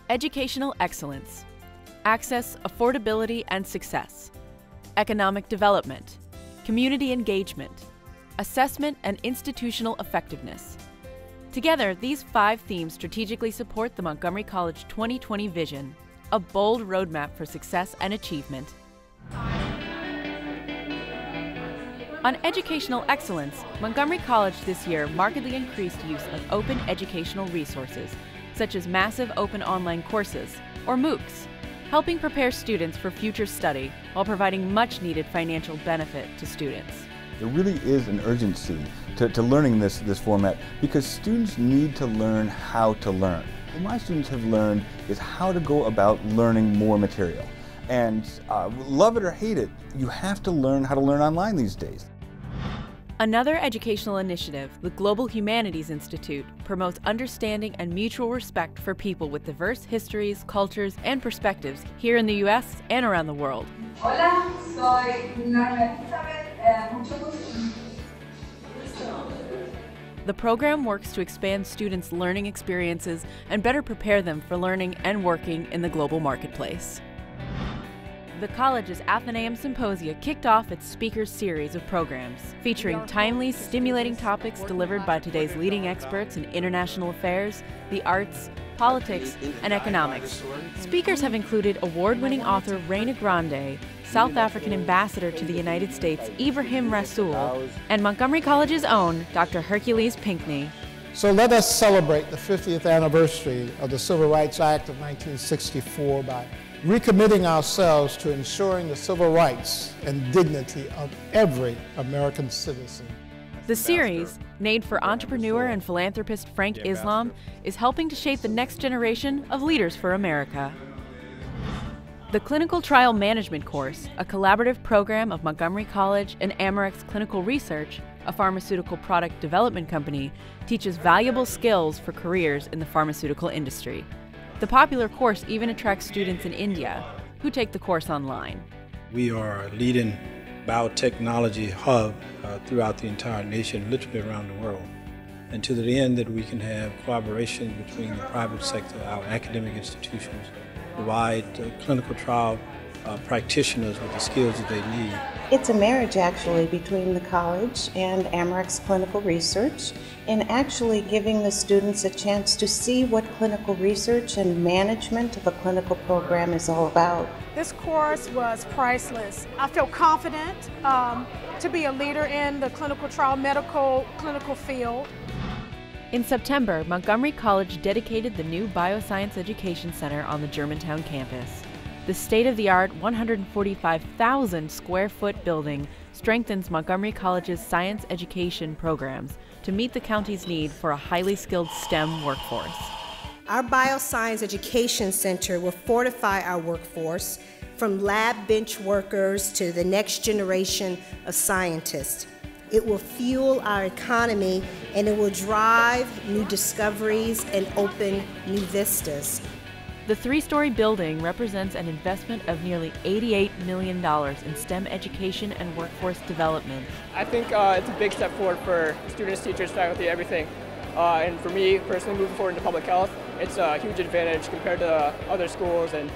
Educational excellence, access, affordability, and success, economic development, community engagement, assessment, and institutional effectiveness. Together, these 5 themes strategically support the Montgomery College 2020 vision, a bold roadmap for success and achievement. On educational excellence, Montgomery College this year markedly increased use of open educational resources, such as massive open online courses, or MOOCs, helping prepare students for future study while providing much-needed financial benefit to students. There really is an urgency to learning this format because students need to learn how to learn. What my students have learned is how to go about learning more material. And love it or hate it, you have to learn how to learn online these days. Another educational initiative, the Global Humanities Institute, promotes understanding and mutual respect for people with diverse histories, cultures, and perspectives here in the U.S. and around the world. Hola, soy Norma Elizabeth. Mucho gusto. The program works to expand students' learning experiences and better prepare them for learning and working in the global marketplace. The college's Athenaeum Symposia kicked off its speakers series of programs, featuring timely, stimulating topics delivered by today's leading experts in international affairs, the arts, politics, and economics. Speakers have included award-winning author Reina Grande, South African ambassador to the United States Ibrahim Rasool, and Montgomery College's own Dr. Hercules Pinckney. So let us celebrate the 50th anniversary of the Civil Rights Act of 1964 by recommitting ourselves to ensuring the civil rights and dignity of every American citizen. The series, named for entrepreneur and philanthropist Frank Islam, is helping to shape the next generation of leaders for America. The Clinical Trial Management course, a collaborative program of Montgomery College and Amarex Clinical Research, a pharmaceutical product development company, teaches valuable skills for careers in the pharmaceutical industry. The popular course even attracts students in India, who take the course online. We are a leading biotechnology hub throughout the entire nation, literally around the world. And to the end that we can have collaboration between the private sector, our academic institutions, provide clinical trial practitioners with the skills that they need. It's a marriage actually between the college and Amarex Clinical Research, and actually giving the students a chance to see what clinical research and management of a clinical program is all about. This course was priceless. I feel confident to be a leader in the clinical trial clinical field. In September, Montgomery College dedicated the new Bioscience Education Center on the Germantown campus. The state-of-the-art 145,000 square foot building strengthens Montgomery College's science education programs to meet the county's need for a highly skilled STEM workforce. Our Bioscience Education Center will fortify our workforce from lab bench workers to the next generation of scientists. It will fuel our economy and it will drive new discoveries and open new vistas. The 3-story building represents an investment of nearly $88 million in STEM education and workforce development. I think it's a big step forward for students, teachers, faculty, everything. And for me, personally, moving forward into public health, it's a huge advantage compared to other schools, and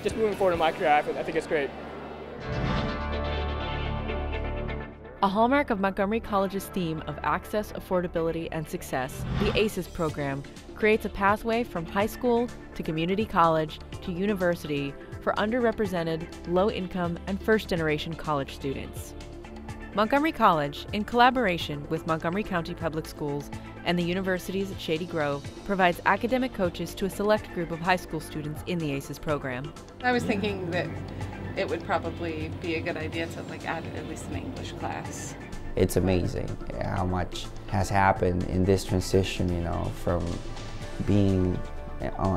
just moving forward in my career, I think it's great. A hallmark of Montgomery College's theme of access, affordability, and success, the ACES program creates a pathway from high school to community college to university for underrepresented, low-income, and first-generation college students. Montgomery College, in collaboration with Montgomery County Public Schools and the universities at Shady Grove, provides academic coaches to a select group of high school students in the ACES program. I was thinking that it would probably be a good idea to add at least an English class. It's amazing how much has happened in this transition, from being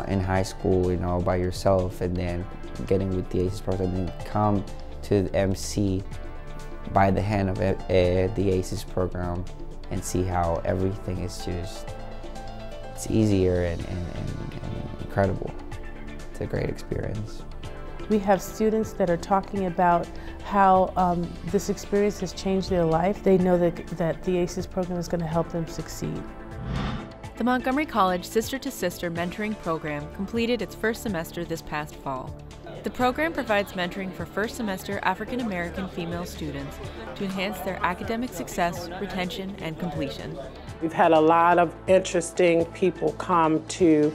in high school, by yourself, and then getting with the ACES program, and then come to the MC by the hand of the ACES program and see how everything is it's easier and incredible. It's a great experience. We have students that are talking about how this experience has changed their life. They know that the ACES program is going to help them succeed. The Montgomery College Sister to Sister Mentoring Program completed its first semester this past fall. The program provides mentoring for first semester African American female students to enhance their academic success, retention, and completion. We've had a lot of interesting people come to,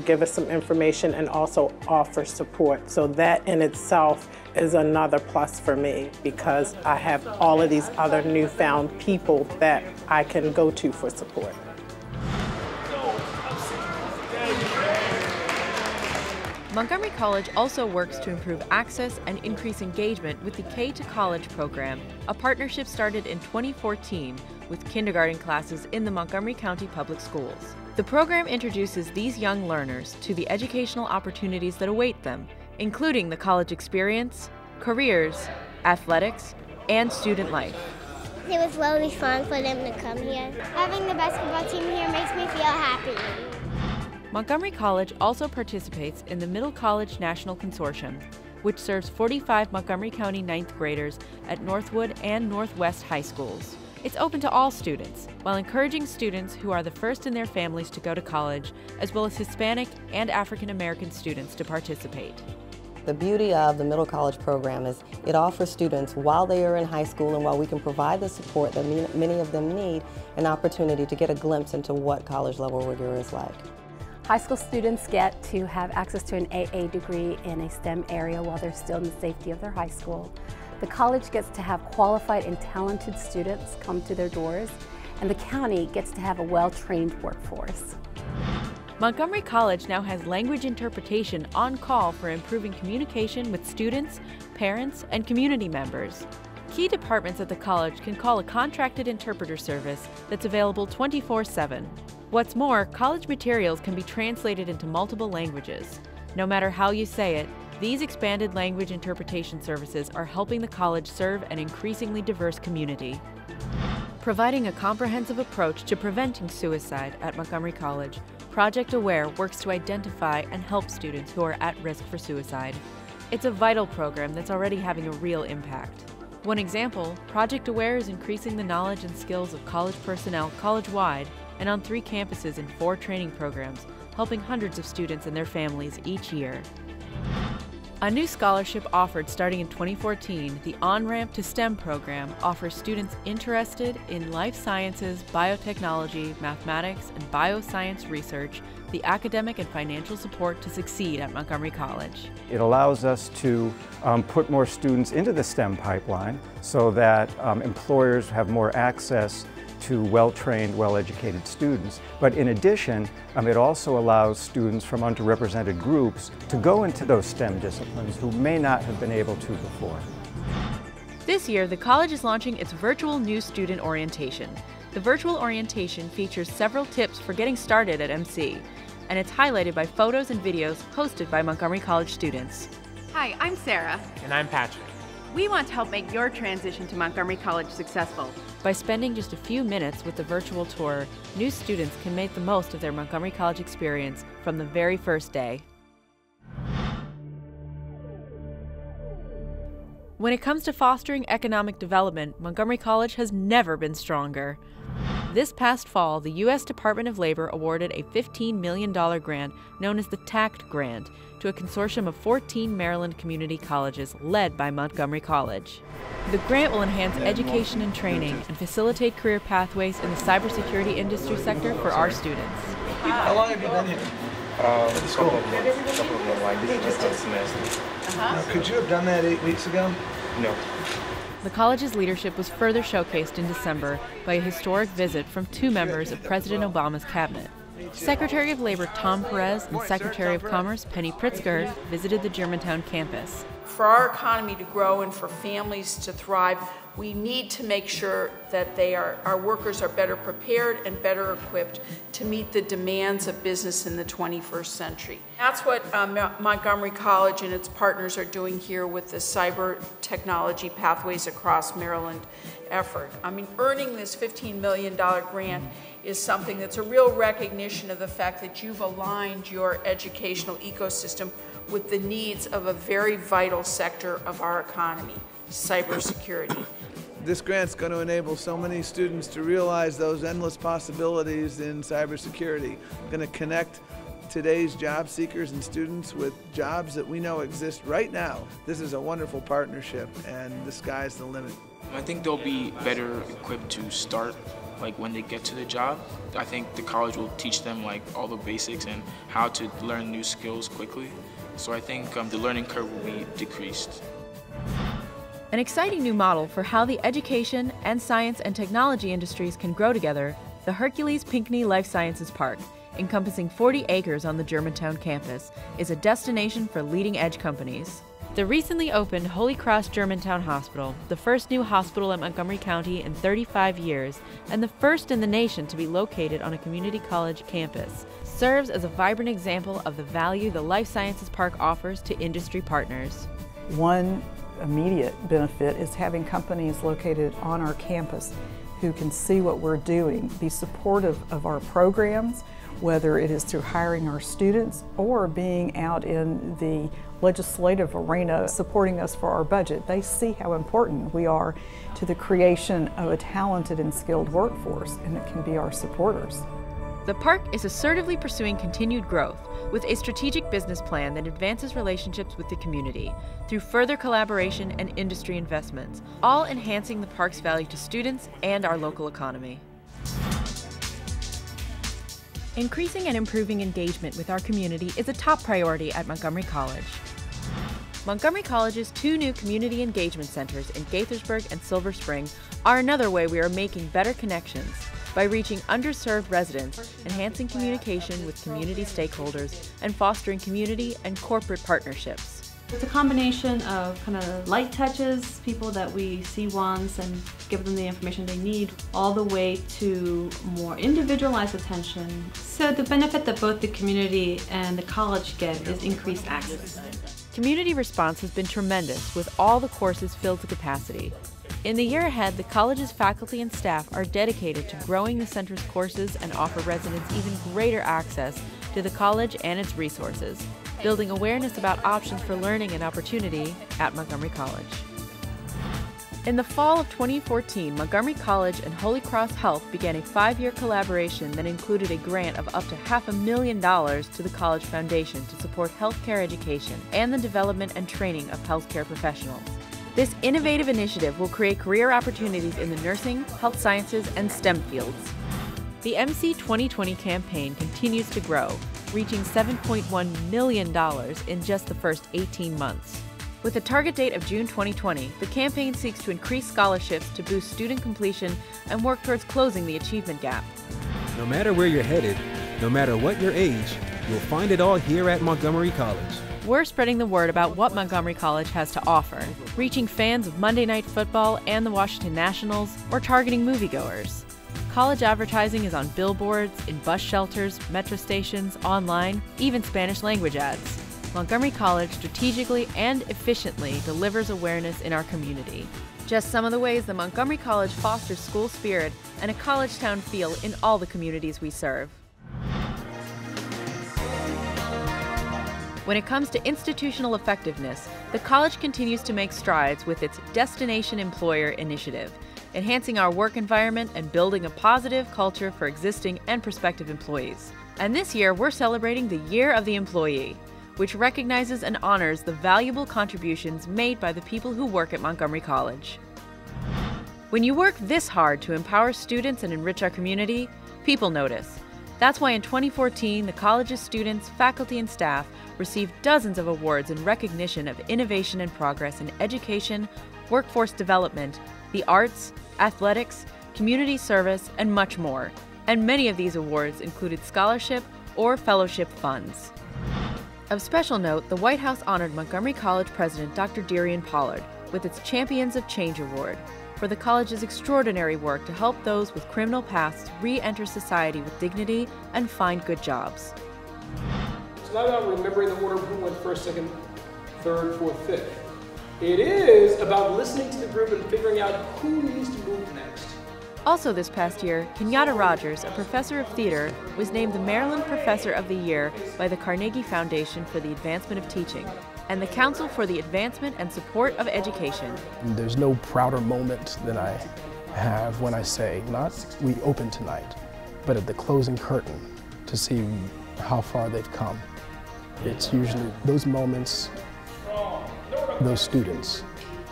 give us some information and also offer support. So that in itself is another plus for me because I have all of these other newfound people that I can go to for support. Montgomery College also works to improve access and increase engagement with the K to College program, a partnership started in 2014 with kindergarten classes in the Montgomery County Public Schools. The program introduces these young learners to the educational opportunities that await them, including the college experience, careers, athletics, and student life. It was really fun for them to come here. Having the basketball team here makes me feel happy. Montgomery College also participates in the Middle College National Consortium, which serves 45 Montgomery County ninth graders at Northwood and Northwest high schools. It's open to all students, while encouraging students who are the first in their families to go to college, as well as Hispanic and African American students to participate. The beauty of the Middle College program is it offers students, while they are in high school and while we can provide the support that many of them need, an opportunity to get a glimpse into what college level rigor is like. High school students get to have access to an AA degree in a STEM area while they're still in the safety of their high school. The college gets to have qualified and talented students come to their doors, and the county gets to have a well-trained workforce. Montgomery College now has language interpretation on call for improving communication with students, parents, and community members. Key departments at the college can call a contracted interpreter service that's available 24/7. What's more, college materials can be translated into multiple languages. No matter how you say it, these expanded language interpretation services are helping the college serve an increasingly diverse community. Providing a comprehensive approach to preventing suicide at Montgomery College, Project Aware works to identify and help students who are at risk for suicide. It's a vital program that's already having a real impact. One example, Project Aware is increasing the knowledge and skills of college personnel college-wide and on 3 campuses in 4 training programs, helping hundreds of students and their families each year. A new scholarship offered starting in 2014, the On-Ramp to STEM program offers students interested in life sciences, biotechnology, mathematics, and bioscience research the academic and financial support to succeed at Montgomery College. It allows us to put more students into the STEM pipeline so that employers have more access to well-trained, well-educated students. But in addition, it also allows students from underrepresented groups to go into those STEM disciplines who may not have been able to before. This year, the college is launching its virtual new student orientation. The virtual orientation features several tips for getting started at MC, and it's highlighted by photos and videos hosted by Montgomery College students. Hi, I'm Sarah. And I'm Patrick. We want to help make your transition to Montgomery College successful. By spending just a few minutes with the virtual tour, new students can make the most of their Montgomery College experience from the very first day. When it comes to fostering economic development, Montgomery College has never been stronger. This past fall, the U.S. Department of Labor awarded a $15 million grant known as the TACT Grant to a consortium of 14 Maryland community colleges led by Montgomery College. The grant will enhance education and training and facilitate career pathways in the cybersecurity industry sector for our students. How long have you been here? A couple of months, like this is just a semester. Now, could you have done that 8 weeks ago? No. The college's leadership was further showcased in December by a historic visit from 2 members of President Obama's cabinet. Secretary of Labor Tom Perez and Secretary of Commerce Penny Pritzker visited the Germantown campus. For our economy to grow and for families to thrive, we need to make sure that our workers are better prepared and better equipped to meet the demands of business in the 21st century. That's what Montgomery College and its partners are doing here with the Cyber Technology Pathways Across Maryland effort. I mean, earning this $15 million grant is something that's a real recognition of the fact that you've aligned your educational ecosystem with the needs of a very vital sector of our economy, cybersecurity. This grant's going to enable so many students to realize those endless possibilities in cybersecurity. Going to connect today's job seekers and students with jobs that we know exist right now. This is a wonderful partnership, and the sky's the limit. I think they'll be better equipped to start like when they get to the job. I think the college will teach them like all the basics and how to learn new skills quickly. So I think the learning curve will be decreased. An exciting new model for how the education and science and technology industries can grow together, the Hercules Pinckney Life Sciences Park, encompassing 40 acres on the Germantown campus, is a destination for leading-edge companies. The recently opened Holy Cross Germantown Hospital, the first new hospital in Montgomery County in 35 years, and the first in the nation to be located on a community college campus, serves as a vibrant example of the value the Life Sciences Park offers to industry partners. One immediate benefit is having companies located on our campus who can see what we're doing, be supportive of our programs, whether it is through hiring our students or being out in the legislative arena supporting us for our budget. They see how important we are to the creation of a talented and skilled workforce, and it can be our supporters. The park is assertively pursuing continued growth with a strategic business plan that advances relationships with the community through further collaboration and industry investments, all enhancing the park's value to students and our local economy. Increasing and improving engagement with our community is a top priority at Montgomery College. Montgomery College's 2 new community engagement centers in Gaithersburg and Silver Spring are another way we are making better connections by reaching underserved residents, enhancing communication with community stakeholders, and fostering community and corporate partnerships. It's a combination of kind of light touches, people that we see once and give them the information they need, all the way to more individualized attention. So the benefit that both the community and the college get is increased access. Community response has been tremendous with all the courses filled to capacity. In the year ahead, the college's faculty and staff are dedicated to growing the center's courses and offer residents even greater access to the college and its resources, building awareness about options for learning and opportunity at Montgomery College. In the fall of 2014, Montgomery College and Holy Cross Health began a 5-year collaboration that included a grant of up to $500,000 to the College Foundation to support healthcare education and the development and training of healthcare professionals. This innovative initiative will create career opportunities in the nursing, health sciences, and STEM fields. The MC 2020 campaign continues to grow, reaching $7.1 million in just the first 18 months. With a target date of June 2020, the campaign seeks to increase scholarships to boost student completion and work towards closing the achievement gap. No matter where you're headed, no matter what your age, you'll find it all here at Montgomery College. We're spreading the word about what Montgomery College has to offer, reaching fans of Monday Night Football and the Washington Nationals, or targeting moviegoers. College advertising is on billboards, in bus shelters, metro stations, online, even Spanish language ads. Montgomery College strategically and efficiently delivers awareness in our community. Just some of the ways that Montgomery College fosters school spirit and a college town feel in all the communities we serve. When it comes to institutional effectiveness, the college continues to make strides with its Destination Employer initiative, enhancing our work environment and building a positive culture for existing and prospective employees. And this year, we're celebrating the Year of the Employee, which recognizes and honors the valuable contributions made by the people who work at Montgomery College. When you work this hard to empower students and enrich our community, people notice. That's why in 2014, the college's students, faculty, and staff received dozens of awards in recognition of innovation and progress in education, workforce development, the arts, athletics, community service, and much more. And many of these awards included scholarship or fellowship funds. Of special note, the White House honored Montgomery College President Dr. Darian Pollard with its Champions of Change Award for the college's extraordinary work to help those with criminal pasts re-enter society with dignity and find good jobs. It's not about remembering the order of who went first, second, third, fourth, fifth. It is about listening to the group and figuring out who needs to move next. Also this past year, Kenyatta Rogers, a professor of theater, was named the Maryland Professor of the Year by the Carnegie Foundation for the Advancement of Teaching. and the Council for the Advancement and Support of Education. There's no prouder moment than I have when I say, not we open tonight, but at the closing curtain to see how far they've come. It's usually those moments, those students,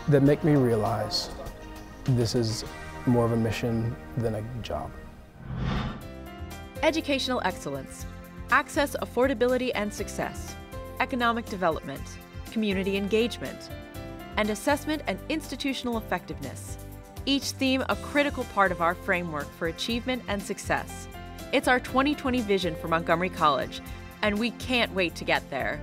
that make me realize this is more of a mission than a job. Educational excellence, access, affordability, and success, economic development, community engagement, and assessment and institutional effectiveness. Each theme a critical part of our framework for achievement and success. It's our 2020 vision for Montgomery College, and we can't wait to get there.